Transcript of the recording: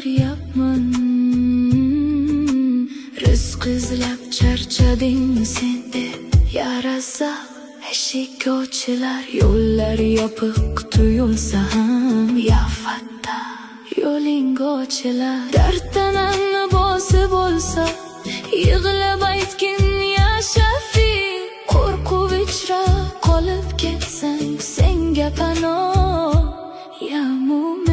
qidiryapman. Rizq izlab charchadingmi sen deb yarasa eshik ochilar, yo'llar yopiq tuyulsa ham ya fatta yo'ling ochilar. Darddan bosib bo'lsa yig'lab aytgin ya Shafi, qo'rquv ichra qolib ketsang senga panoh ya Mo'min.